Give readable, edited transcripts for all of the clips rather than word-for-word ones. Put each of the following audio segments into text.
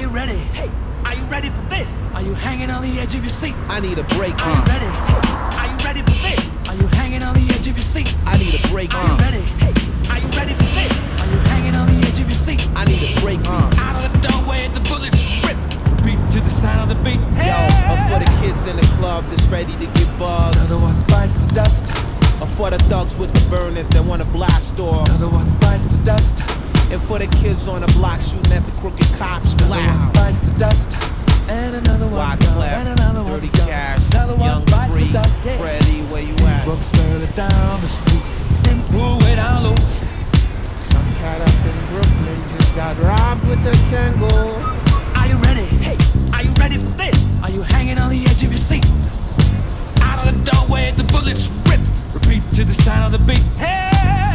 you ready? Hey, are you ready for this? Are you hanging on the edge of your seat? I need a break. Are you ready? Hey, are you ready for this? Are you hanging on the edge of your seat? I need a break. Are you ready? Hey, are you ready for this? Are you hanging on the edge of your seat? I need a break. Out of the doorway, the bullets rip. Beat to the sound of the beat. Yo, for the kids in the club that's ready to get bugged. Another one bites the dust. For the thugs with the burners that wanna blast off. Another one bites the dust. And for the kids on the block shooting at the crooked cops. Another one bites the dust. And another one gone. And another one Dirty gone. Cash, Another one Young bites Free, the dust. Yeah. Freddie, where you at? Brooks further down the street. And pull way down low. Some cat up in Brooklyn just got robbed with a Kangol. Are you ready? Hey, are you ready for this? Are you hanging on the edge of your seat? Out of the doorway, the bullets rip. Repeat to the sound of the beat. Hey!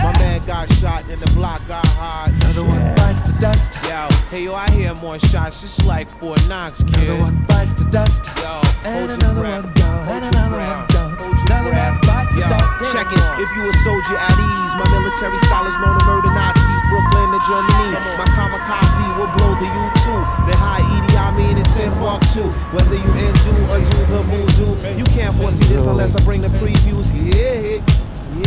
My man got shot and the block got hot. Another one bites the dust. Yo, hey yo, I hear more shots. It's like Fort Knox, kid. Another one bites the dust. Yo, and hold your another breath. one gone. Hold And your another breath. one gone. Hold your Another breath. one bites the Yo, dust. check it. If you a soldier at ease, my military style is known to murder Nazis. Brooklyn to Germany. My kamikaze will blow the U2. Then high Edie, I mean it's Timbuktu. Whether you into or do the voodoo, you can't foresee this unless I bring the previews. Yeah.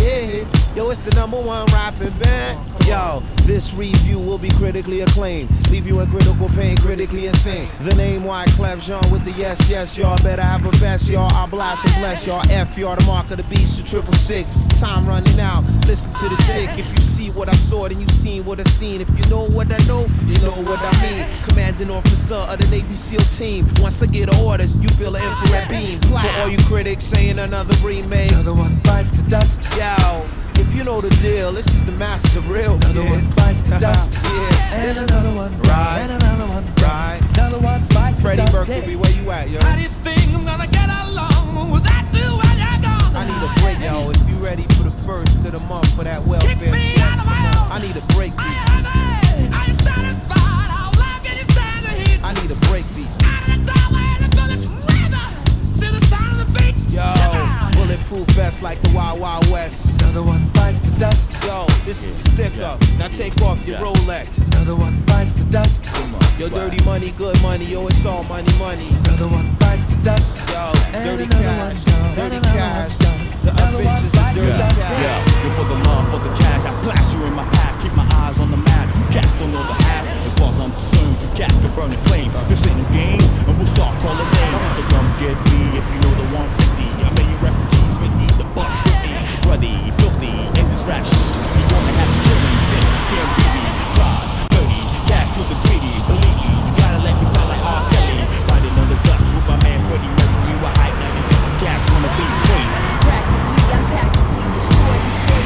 Yeah, yo, it's the #1 rapping band. Yo, this review will be critically acclaimed. Leave you in critical pain, critically insane. The name Wyclef Jean with the yes, y'all better have a vest, y'all. I blast and bless y'all. F y'all, the mark of the beast, the 666. Time running out, listen to the tick. If you see what I saw, then you seen what I seen. If you know what I know, you know what I mean. Commanding officer of the Navy SEAL team. Once I get orders, you feel an infrared beam. For all you critics saying another remake. Another one bites the dust. Yo, if you know the deal, this is the master real. Another kid. one bites the dust. Yeah. And another one. Right. And another one. Right. Another one bites Freddie the dust. Mercury, where you at, yo? How do you think I'm gonna get along without you when you're gone? I need a break, yo. If you ready for the first of the month for that welfare Kick me check, out of my own. I need a break beat. Are you satisfied? How long can you stand the heat? I need a break beat. Out of the doorway, the bullets river to the sound of the beat. Yo, bulletproof vest like the Wild Wild West. Another one bites the dust. Yo, this is a sticker. Now take off your Rolex. Another one bites the dust. Yo, dirty money, good money. Yo, it's all money, money. Another one bites the dust. Yo, And dirty another cash, one gone. dirty And another cash. one gone. The Another one bitches bites are the dirty dust. cash. Yeah, you're for the love, for the cash. I blast you in my path, keep my eyes on the map. You cats don't know the half. As far as I'm concerned, you cats can burn in flame. This ain't a game, and we'll start calling names. So come get me if you know the 150. I made you refugees ready to bust with me. Bloody, filthy, in this rap shit. You gonna have to kill me, since you can't beat me. Claws, dirty, cash to the greedy. Believe me, you gotta let me sound like R. Kelly. Riding on the dust with my man Freddie Mercury. We're hype now, these bitch cats wanna be crazy. Practically, I tactically destroy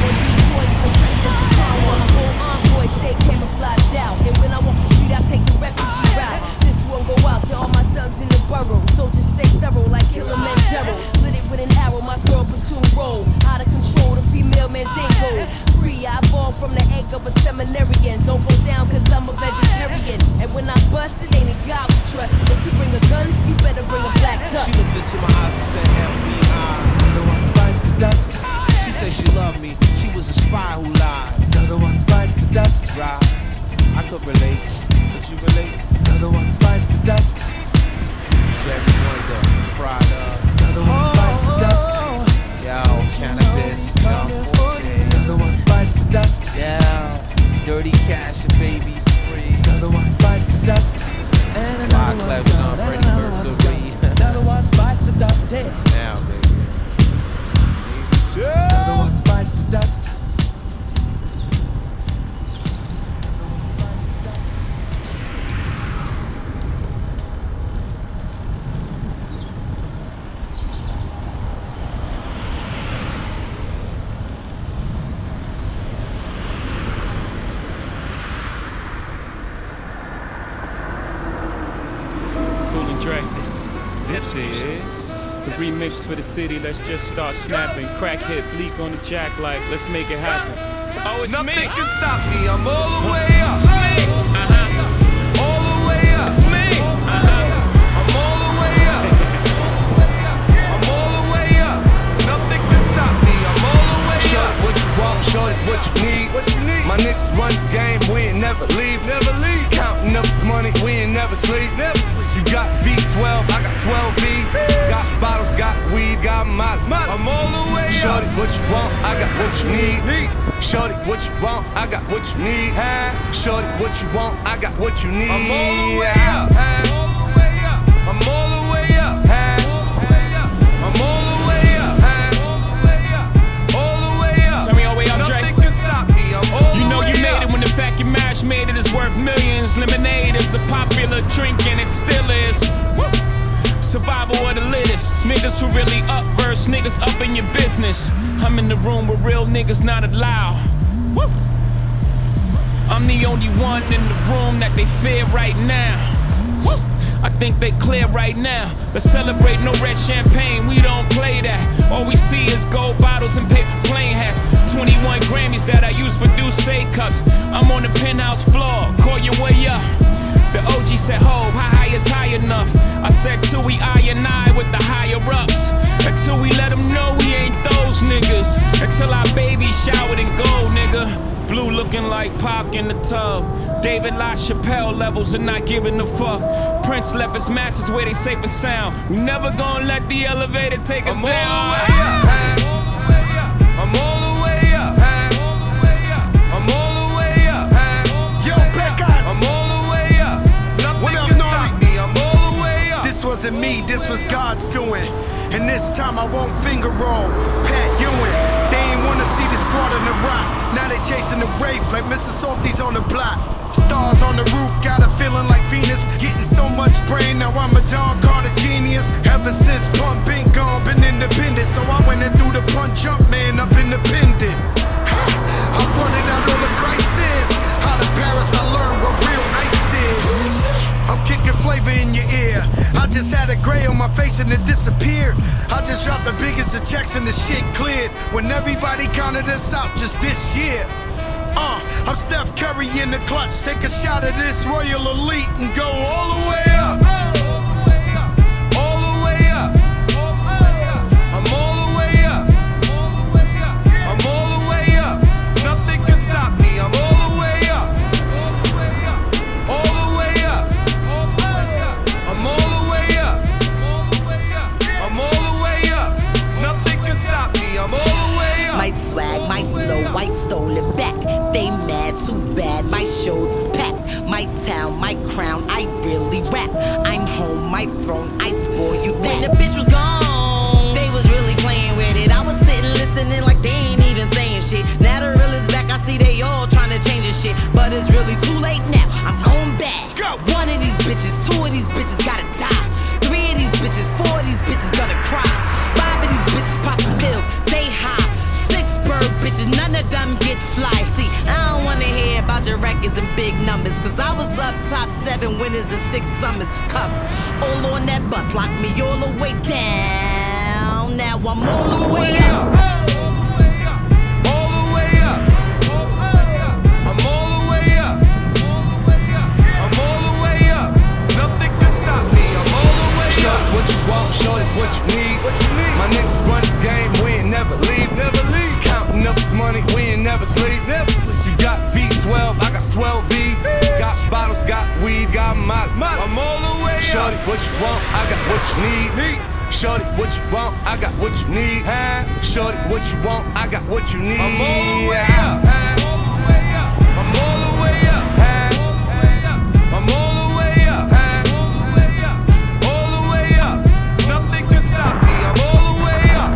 one decoys in the president of town. While my whole envoy stay camouflaged out. And when I walk the street, I take the refugee route. This one go out to all my thugs in the borough. Soldiers stay thorough like Kilimanjaro. Split it with an arrow, my girl platoon roll. Out of control, the female mandingos. Free, I ball from the egg of a seminarian. Don't go down cause I'm a vegetarian. And when I bust, it ain't a God we trust. If you bring a gun, you better bring a black tux. She looked into my eyes and said, FBI. Another one bites the dust. She said she loved me. She was a spy who lied. Another one bites the dust. Right. I could relate. Could you relate? Another one bites the dust. Jerry Wonder, Prada. Another one bites the dust. Yo, cannabis, John Forte. Another one bites the dust. Yeah, dirty cash and baby free. Another one bites the dust. And another one Wyclef gone. Jean, And Freddie another one Mercury. gone. Another one bites the dust. Dead. Now, baby. Another one bites the dust. Cool and Dre. This is the remix for the city. Let's just start snapping. Crackhead bleak on the jack like, let's make it happen. Oh, it's Nothing me. can stop me. I'm all the way up. It's me. All the way up. It's me. I'm all the way up. I'm all the way up. Nothing can stop me. I'm all the way up. Show it what you want, show it what you need. My niggas run the game, we ain't never leave. Counting up this money, we ain't never sleep. need. Shorty, what you want? I got what you need. Shorty, what you want? I got what you need. I'm all the way up. I'm all the way up. I'm all the way up. All the way up. Turn me all the way up, Dre. Nothing can stop me. I'm all You the know way you made up. it when the fact you mash made it is worth millions. Lemonade is a popular drink and it still is. Woo. Survival of the littest. Niggas who really up verse, niggas up in your business. I'm in the room where real niggas not allowed. Woo. I'm the only one in the room that they fear right now. Woo. I think they clear right now. Let's celebrate no red champagne, we don't play that. All we see is gold bottles and paper plane hats. 21 Grammys that I use for Douce cups. I'm on the penthouse floor, call your way up. The OG said, ho, how high is high enough? I said, till we I with the higher ups. Until we let them know we ain't those niggas. Until our baby showered in gold, nigga. Blue looking like Pac in the tub. David LaChapelle levels and not giving a fuck. Prince left his masters where they safe and sound. We never gonna let the elevator take us I'm down. all the way up. I'm all the way up. I'm all the way up. Yo, Pecos. I'm all the way up. Nothing What up, can Nori? stop me. I'm all the way up. This wasn't me, this was God's doing. And this time I won't finger roll. Pat Ewing, they ain't wanna see the squad on the rock. Now they chasing the wraith like Mr. Softies on the block. Stars on the roof, got a feeling like Venus. Getting so much brain, now I'm a Don Carter genius. Ever since Pump been gone, been independent. So I went and threw the punch up, man, up independent. I fronted out all the crisis. Out of Paris, I learned what real ice is. I'm kicking flavor in your ear. I just had a gray on my face and it disappeared. I just dropped the biggest of checks and the shit cleared. When everybody counted us out just this year. I'm Steph Curry in the clutch. Take a shot of this Royal Elite and go all the way up. All the way up. I'm all the way up. I'm all the way up. Nothing can stop me. I'm all the way up. All the way up. I'm all the way up. I'm all the way up. Nothing can stop me. I'm all the way up. My swag, my flow, I stole it back. They mad, too bad, my shows is packed. My town, my crown, I really rap. I'm home, my throne, I spoil you that. When the bitch was gone, they was really playing with it. I was sitting listening like they ain't even saying shit. Now the real is back, I see they all trying to change this shit. But it's really too late now, I'm going back. One of these bitches, two of these bitches gotta die. Three of these bitches, four of these bitches gonna cry. Five of these bitches popping pills, they high. Bitches, none of them get fly. See, I don't wanna hear about your records and big numbers. Cause I was up top 7 winners and 6 summers. Cuff, all on that bus, locked me all the way down. Now I'm all the way up. All the way up. I'm all the way up. I'm all the way up. Nothing can stop me. I'm all the way up. Shorty, what you want? Shorty, what you need? My niggas run the game. We ain't never leave. Counting up this money. We ain't never sleep. You got V12. I got 12 V's. Got bottles. Got weed. Got molly. I'm all the way up. Shorty, what you want? I got what you need. Shorty, what you want? I got what you need. Shorty, what you want? I got what you need. I'm all the way up. I'm all the way up. I'm all the way up. All the way up. Nothing can stop me. I'm all the way up.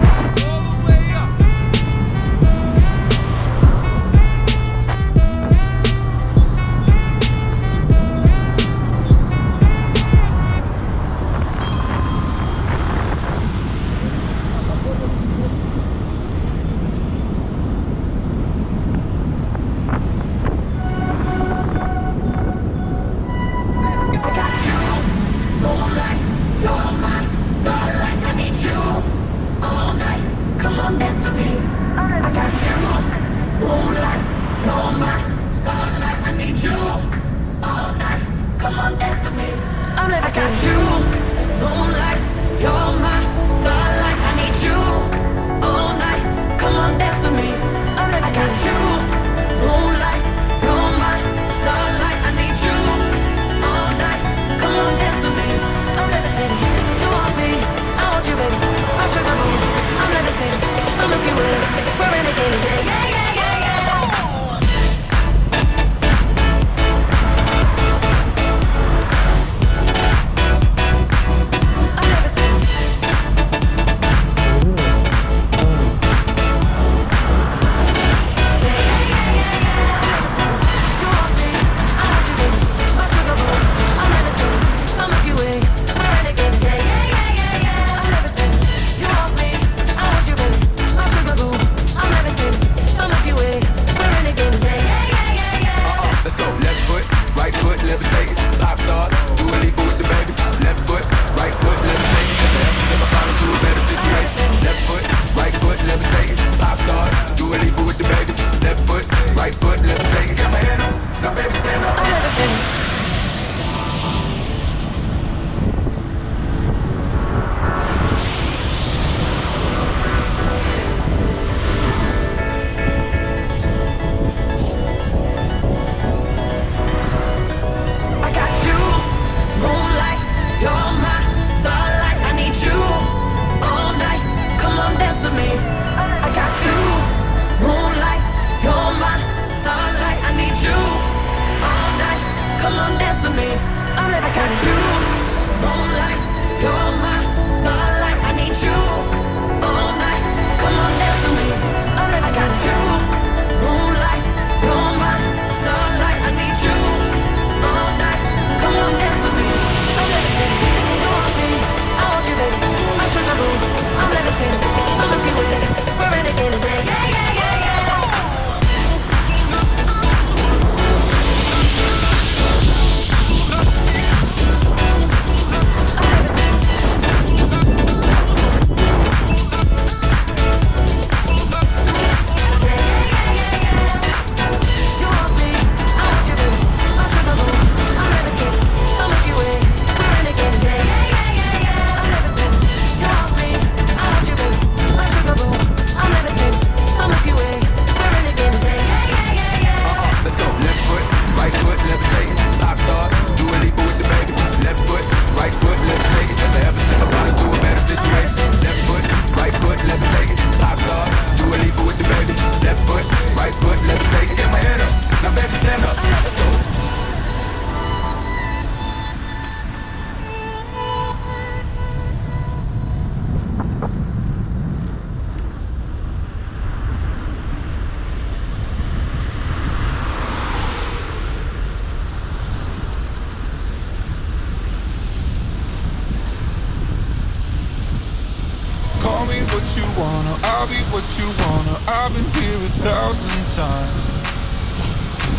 wanna, I'll be what you wanna. I've been here 1,000 times.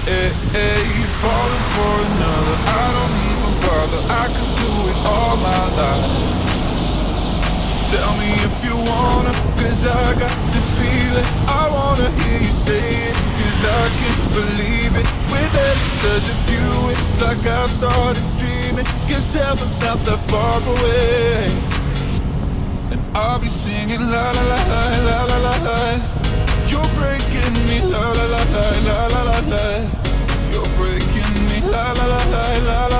Hey, hey, falling for another, I don't even bother. I could do it all my life. So tell me if you wanna, cause I got this feeling. I wanna hear you say it, cause I can't believe it. With every touch of you, it's like I've started dreaming. Cause heaven's not that far away. And I'll be singing la la la la la la la la. You're breaking me la la la la la la la la. You're breaking me la la la la la la.